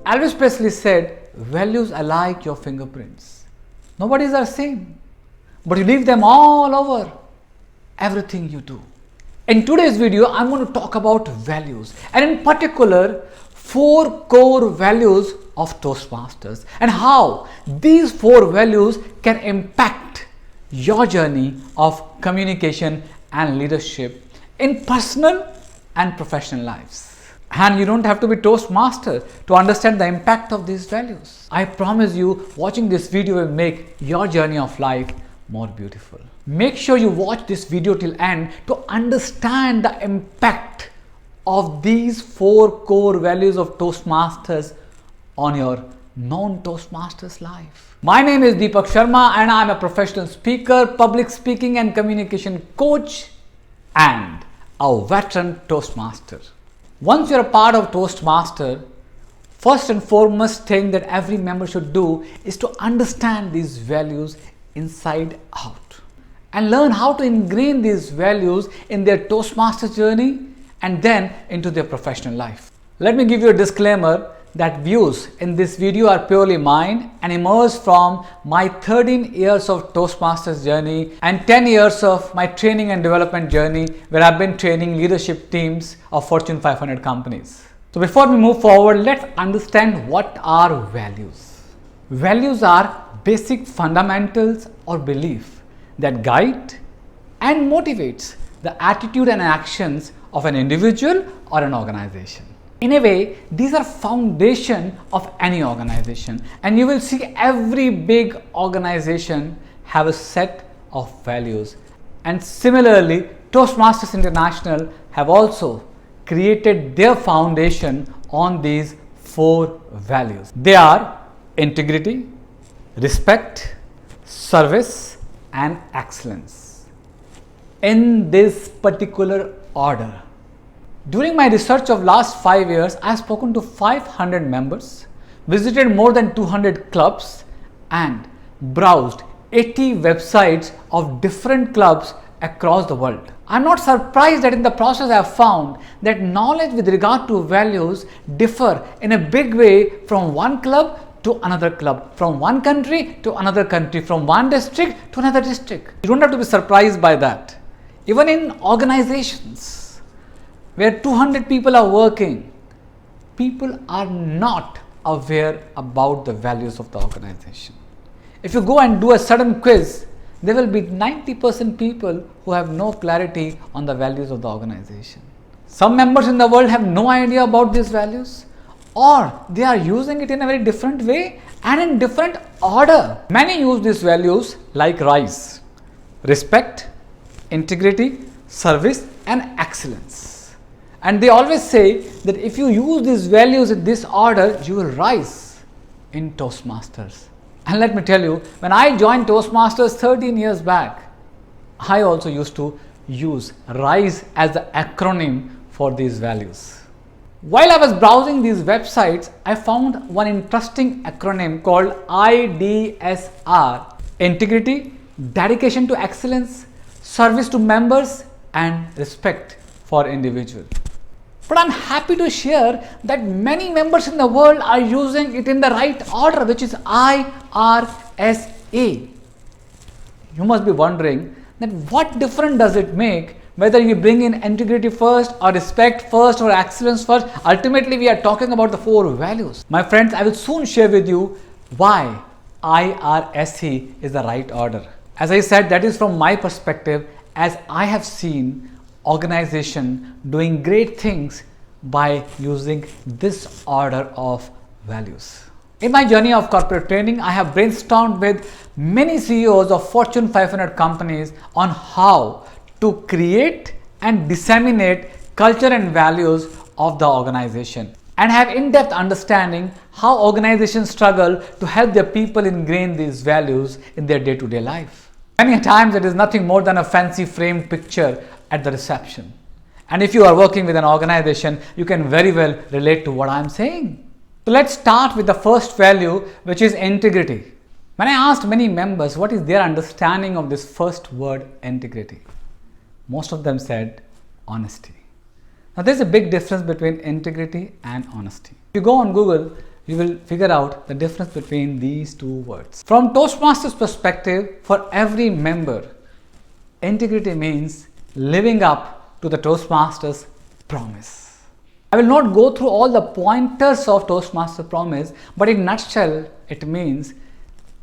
Elvis Presley said, values are like your fingerprints. Nobody's the same, but you leave them all over everything you do. In today's video, I'm going to talk about values, and in particular, 4 core values of Toastmasters and how these 4 values can impact your journey of communication and leadership in personal and professional lives. And you don't have to be Toastmaster to understand the impact of these values. I promise you, watching this video will make your journey of life more beautiful. Make sure you watch this video till end to understand the impact of these 4 core values of Toastmasters on your non-Toastmasters life. My name is Deepak Sharma and I am a professional speaker, public speaking and communication coach and a veteran Toastmaster. Once you're a part of Toastmaster, first and foremost thing that every member should do is to understand these values inside out and learn how to ingrain these values in their Toastmaster journey and then into their professional life. Let me give you a disclaimer that views in this video are purely mine and emerged from my 13 years of Toastmasters journey and 10 years of my training and development journey where I've been training leadership teams of Fortune 500 companies. So before we move forward, let's understand what are values. Values are basic fundamentals or belief that guide and motivates the attitude and actions of an individual or an organization. In a way, these are foundation of any organization, and you will see every big organization have a set of values. And similarly, Toastmasters International have also created their foundation on these 4 values. They are integrity, respect, service and excellence. In this particular order. During my research of last 5 years, I have spoken to 500 members, visited more than 200 clubs and browsed 80 websites of different clubs across the world. I am not surprised that in the process I have found that knowledge with regard to values differ in a big way from one club to another club, from one country to another country, from one district to another district. You don't have to be surprised by that. Even in organizations where 200 people are working, people are not aware about the values of the organization. If you go and do a sudden quiz, there will be 90% people who have no clarity on the values of the organization. Some members in the world have no idea about these values, or they are using it in a very different way and in different order. Many use these values like RISE: respect, integrity, service and excellence. And they always say that if you use these values in this order, you will rise in Toastmasters. And let me tell you, when I joined Toastmasters 13 years back, I also used to use RISE as the acronym for these values. While I was browsing these websites, I found one interesting acronym called IDSR: integrity, dedication to excellence, service to members and respect for individuals. But I'm happy to share that many members in the world are using it in the right order, which is IRSA. You must be wondering that what difference does it make whether you bring in integrity first or respect first or excellence first. Ultimately, we are talking about the 4 values. My friends, I will soon share with you why IRSA is the right order. As I said, that is from my perspective, as I have seen organization doing great things by using this order of values. In my journey of corporate training, I have brainstormed with many CEOs of Fortune 500 companies on how to create and disseminate culture and values of the organization and have in-depth understanding how organizations struggle to help their people ingrain these values in their day-to-day life. Many times it is nothing more than a fancy framed picture at the reception. And if you are working with an organization, you can very well relate to what I am saying. So let's start with the first value, which is integrity. When I asked many members what is their understanding of this first word, integrity, most of them said honesty. Now there's a big difference between integrity and honesty. If you go on Google you will figure out the difference between these two words. From Toastmasters perspective, for every member, integrity means living up to the Toastmasters promise. I will not go through all the pointers of Toastmasters promise, but in a nutshell, it means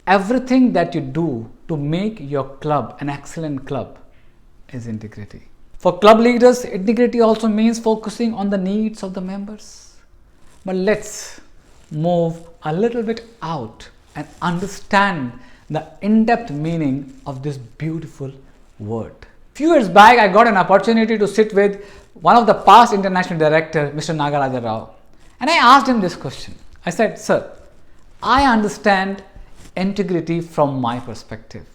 everything that you do to make your club an excellent club is integrity. For club leaders, integrity also means focusing on the needs of the members. But let's move a little bit out and understand the in-depth meaning of this beautiful word. Few years back, I got an opportunity to sit with one of the past international director, Mr. Nagaraja Rao, and I asked him this question. I said, "Sir, I understand integrity from my perspective.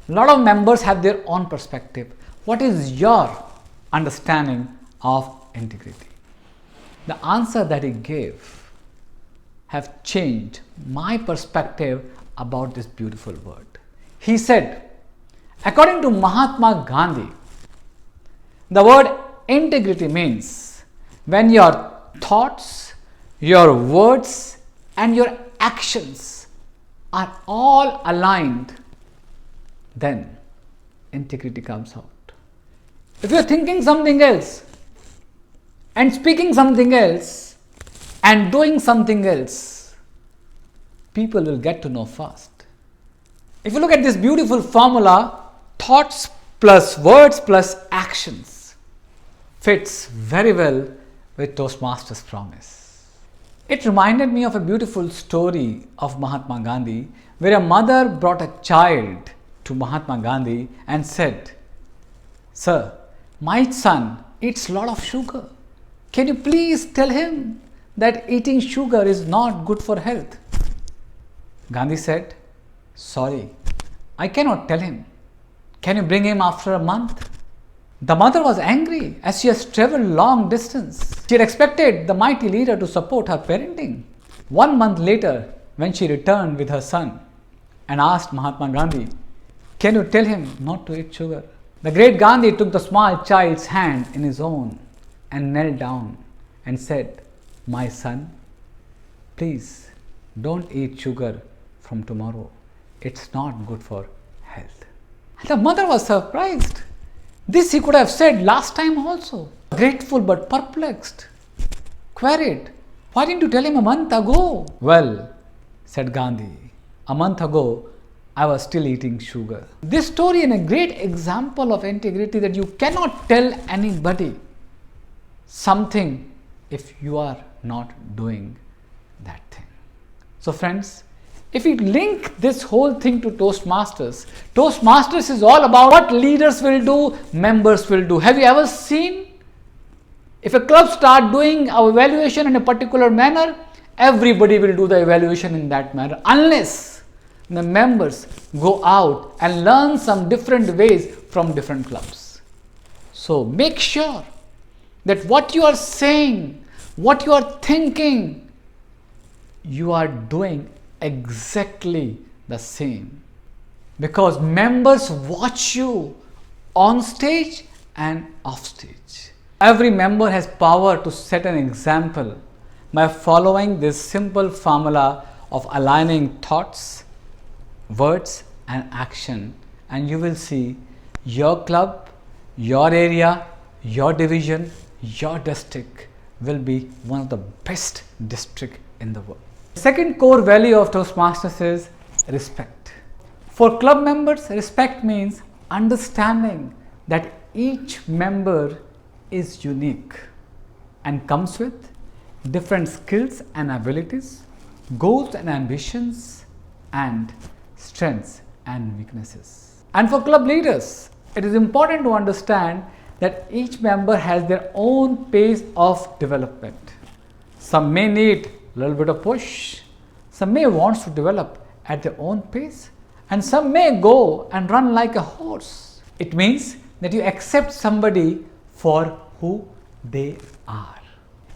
A lot of members have their own perspective. What is your understanding of integrity?" The answer that he gave have changed my perspective about this beautiful word. He said, according to Mahatma Gandhi, the word integrity means when your thoughts, your words, and your actions are all aligned, then integrity comes out. If you're thinking something else and speaking something else and doing something else, people will get to know fast. If you look at this beautiful formula, thoughts plus words plus actions fits very well with Toastmasters promise. It reminded me of a beautiful story of Mahatma Gandhi, where a mother brought a child to Mahatma Gandhi and said, "Sir, my son eats a lot of sugar. Can you please tell him that eating sugar is not good for health?" Gandhi said, "Sorry, I cannot tell him. Can you bring him after a month?" The mother was angry as she has traveled long distance. She had expected the mighty leader to support her parenting. 1 month later, when she returned with her son and asked Mahatma Gandhi, "Can you tell him not to eat sugar?" The great Gandhi took the small child's hand in his own and knelt down and said, "My son, please don't eat sugar from tomorrow. It's not good for health." And the mother was surprised. This he could have said last time also. Grateful but perplexed. Queried, "Why didn't you tell him a month ago?" "Well," said Gandhi, "a month ago I was still eating sugar." This story is a great example of integrity, that you cannot tell anybody something if you are not doing that thing. So friends, if we link this whole thing to Toastmasters, Toastmasters is all about what leaders will do, members will do. Have you ever seen? If a club start doing our evaluation in a particular manner, everybody will do the evaluation in that manner, unless the members go out and learn some different ways from different clubs. So make sure that what you are saying, what you are thinking, you are doing exactly the same, because members watch you on stage and off stage. Every member has power to set an example by following this simple formula of aligning thoughts, words and action, and you will see your club, your area, your division, your district will be one of the best districts in the world. The second core value of Toastmasters is respect. For club members, respect means understanding that each member is unique and comes with different skills and abilities, goals and ambitions, and strengths and weaknesses. And for club leaders, it is important to understand that each member has their own pace of development. Some may need a little bit of push, some may want to develop at their own pace, and some may go and run like a horse. It means that you accept somebody for who they are,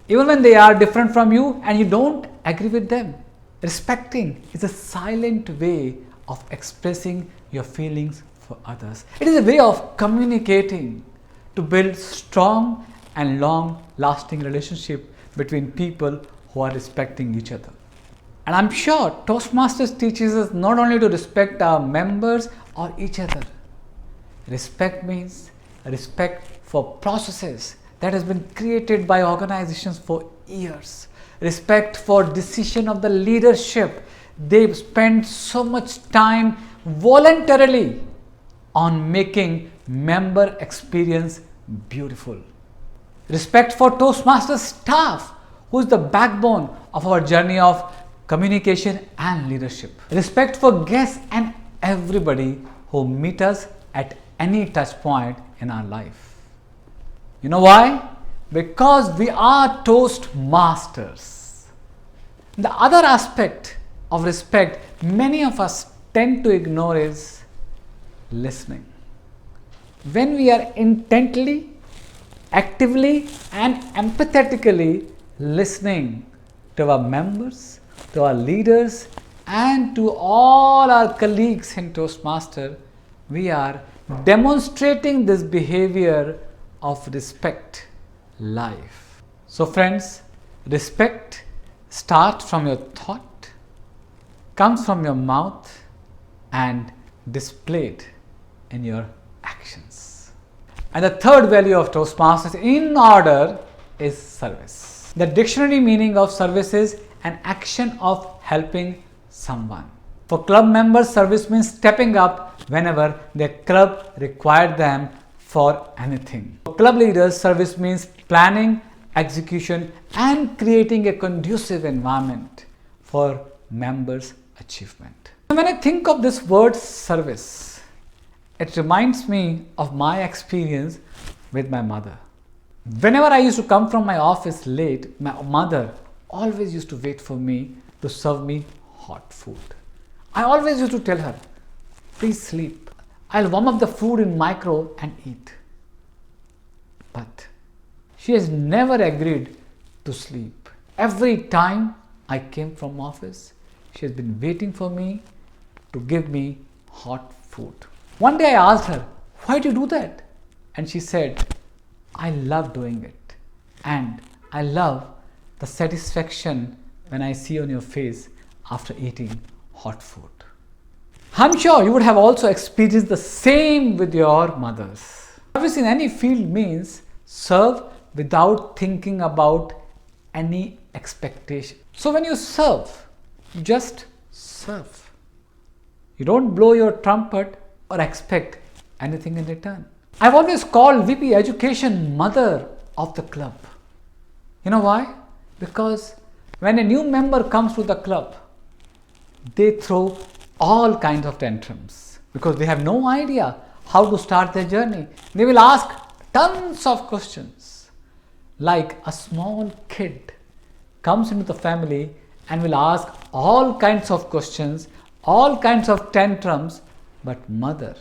even when they are different from you and you don't agree with them. Respecting is a silent way of expressing your feelings for others. It is a way of communicating to build strong and long lasting relationship between people who are respecting each other. And I'm sure Toastmasters teaches us not only to respect our members or each other. Respect means respect for processes that has been created by organizations for years. Respect for decision of the leadership. They spend so much time voluntarily on making member experience beautiful. Respect for Toastmasters staff, who is the backbone of our journey of communication and leadership. Respect for guests and everybody who meet us at any touch point in our life. You know why? Because we are Toastmasters. The other aspect of respect many of us tend to ignore is listening. When we are intently, actively and empathetically listening to our members, to our leaders and to all our colleagues in Toastmaster, we are demonstrating this behavior of respect live. So friends, respect starts from your thought, comes from your mouth and displayed in your actions. And the third value of Toastmasters in order is service. The dictionary meaning of service is an action of helping someone. For club members, service means stepping up whenever their club required them for anything. For club leaders, service means planning, execution and creating a conducive environment for members' achievement. When I think of this word service, it reminds me of my experience with my mother. Whenever I used to come from my office late, my mother always used to wait for me to serve me hot food. I always used to tell her, please sleep. I'll warm up the food in micro and eat. But she has never agreed to sleep. Every time I came from office, she has been waiting for me to give me hot food. One day I asked her, why do you do that? And she said, I love doing it. And I love the satisfaction when I see on your face after eating hot food. I'm sure you would have also experienced the same with your mothers. Service in any field means serve without thinking about any expectation. So when you serve, you just serve. You don't blow your trumpet or expect anything in return. I've always called VP Education mother of the club. You know why? Because when a new member comes to the club, they throw all kinds of tantrums because they have no idea how to start their journey. They will ask tons of questions. Like a small kid comes into the family and will ask all kinds of questions, all kinds of tantrums, but mother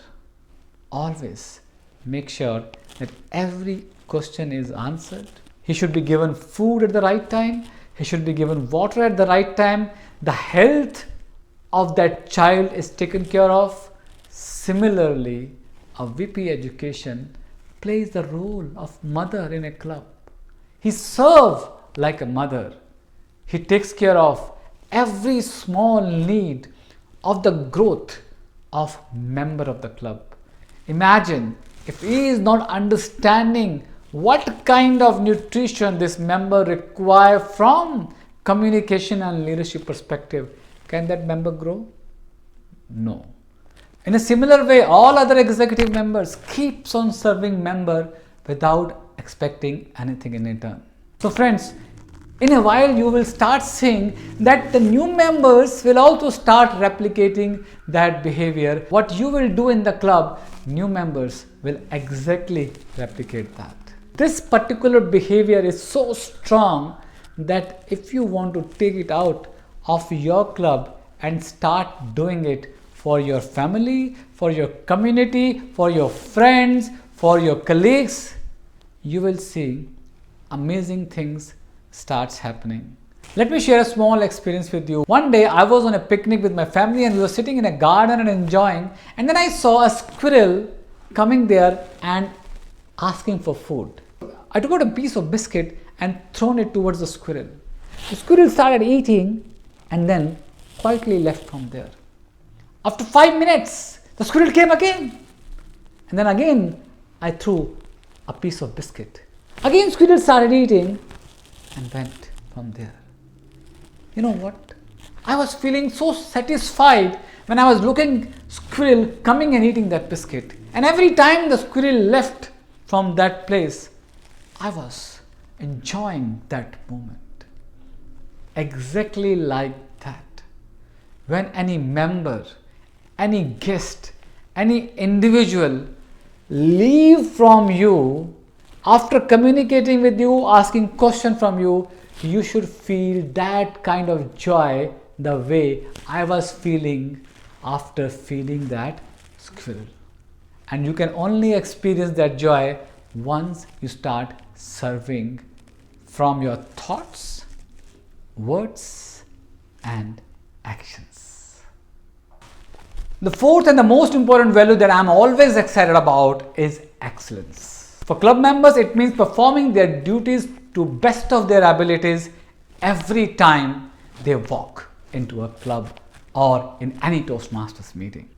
always make sure that every question is answered. He should be given food at the right time. He should be given water at the right time. The health of that child is taken care of. Similarly, a VP Education plays the role of mother in a club. He serves like a mother. He takes care of every small need of the growth of member of the club. Imagine if he is not understanding what kind of nutrition this member requires from communication and leadership perspective, can that member grow? No. In a similar way, all other executive members keeps on serving member without expecting anything in return. So friends, in a while you will start seeing that the new members will also start replicating that behavior. What you will do in the club, new members will exactly replicate that. This particular behavior is so strong that if you want to take it out of your club and start doing it for your family, for your community, for your friends, for your colleagues, you will see amazing things starts happening. Let me share a small experience with you. One day I was on a picnic with my family and we were sitting in a garden and enjoying, and then I saw a squirrel coming there and asking for food. I took out a piece of biscuit and thrown it towards the squirrel. The squirrel started eating and then quietly left from there. After 5 minutes, the squirrel came again. And then again, I threw a piece of biscuit. Again, squirrel started eating and went from there. You know what? I was feeling so satisfied when I was looking squirrel coming and eating that biscuit. And every time the squirrel left from that place, I was enjoying that moment. Exactly like that. When any member, any guest, any individual leave from you after communicating with you, asking questions from you, you should feel that kind of joy the way I was feeling after feeding that squirrel. And you can only experience that joy once you start serving from your thoughts, words, and actions. The fourth and the most important value that I'm always excited about is excellence. For club members, it means performing their duties to best of their abilities every time they walk into a club or in any Toastmasters meeting.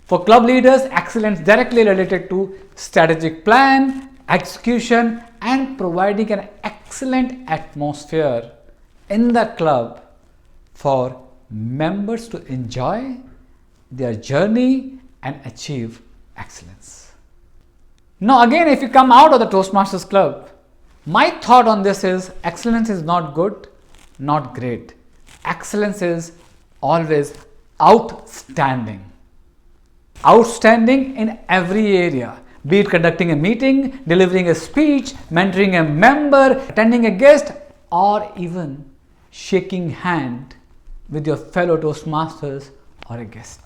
For club leaders, excellence directly related to strategic plan, execution, and providing an excellent atmosphere in the club for members to enjoy their journey and achieve excellence. Now again, if you come out of the Toastmasters Club, my thought on this is excellence is not good, not great. Excellence is always outstanding. Outstanding in every area, be it conducting a meeting, delivering a speech, mentoring a member, attending a guest, or even shaking hand with your fellow Toastmasters or a guest.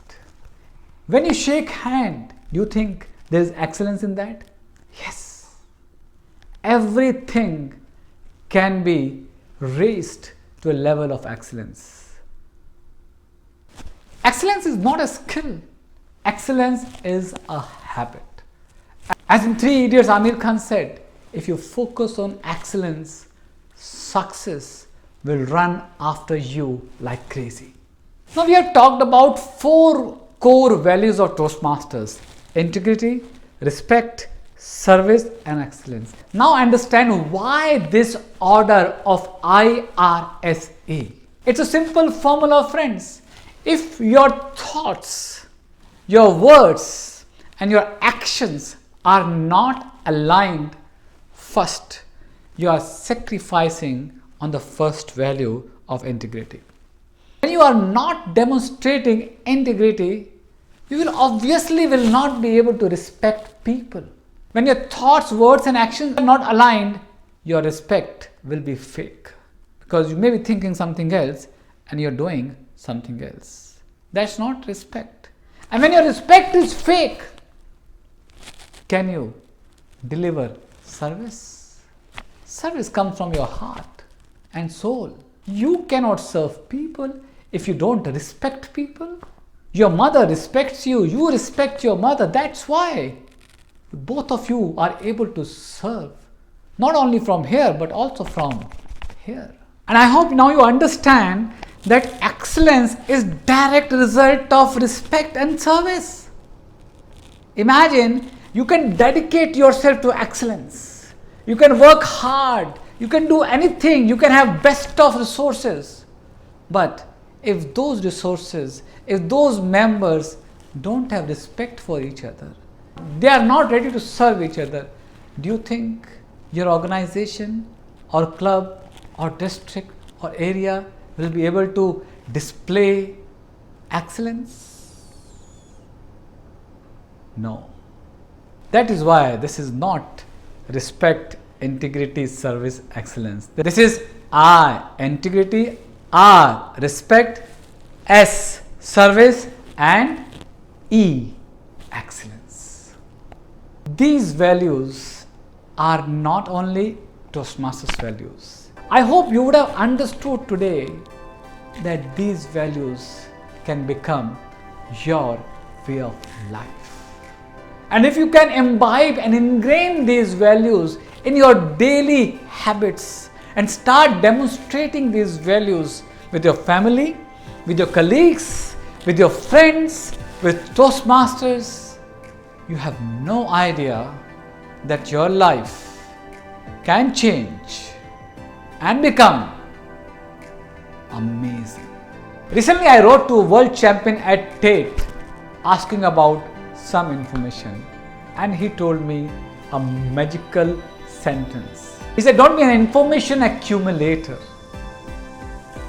When you shake hand, do you think there is excellence in that? Yes. Everything can be raised to a level of excellence. Excellence is not a skill. Excellence is a habit. As in 3 Idiots, Amir Khan said, if you focus on excellence, success will run after you like crazy. Now we have talked about 4 core values of Toastmasters: integrity, respect, service, and excellence. Now understand why this order of IRSE. It's a simple formula, friends. If your thoughts, your words, and your actions are not aligned, first, you are sacrificing on the first value of integrity. When you are not demonstrating integrity, you will obviously not be able to respect people. When your thoughts, words, and actions are not aligned, your respect will be fake, because you may be thinking something else and you're doing something else. That's not respect. And when your respect is fake, can you deliver service? Service comes from your heart and soul. You cannot serve people if you don't respect people. Your mother respects you, you respect your mother. That's why both of you are able to serve, not only from here but also from here. And I hope now you understand that excellence is direct result of respect and service. Imagine you can dedicate yourself to excellence. You can work hard. You can do anything. You can have best of resources. But if those resources, if those members don't have respect for each other, they are not ready to serve each other, do you think your organization or club or district or area will be able to display excellence? No. That is why this is not respect, integrity, service, excellence. This is I, integrity, R, respect, S, service, and E, excellence. These values are not only Toastmasters values. I hope you would have understood today that these values can become your way of life. And if you can imbibe and ingrain these values in your daily habits and start demonstrating these values with your family, with your colleagues, with your friends, with Toastmasters, you have no idea that your life can change and become amazing. Recently, I wrote to a world champion at TED asking about some information, and he told me a magical sentence. He said, "Don't be an information accumulator,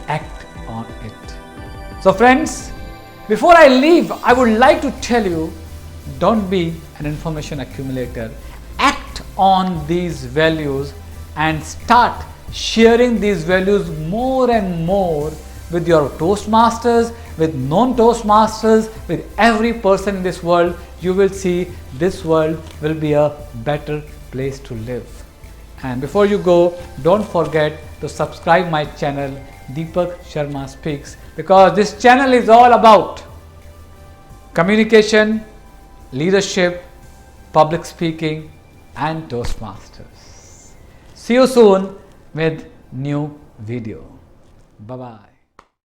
act on it." So friends, before I leave, I would like to tell you, don't be an information accumulator. Act on these values and start sharing these values more and more with your Toastmasters, with non-Toastmasters, with every person in this world. You will see this world will be a better place to live. And before you go, don't forget to subscribe my channel, Deepak Sharma Speaks, because this channel is all about communication, leadership, public speaking, and Toastmasters. See you soon with new video. Bye-bye.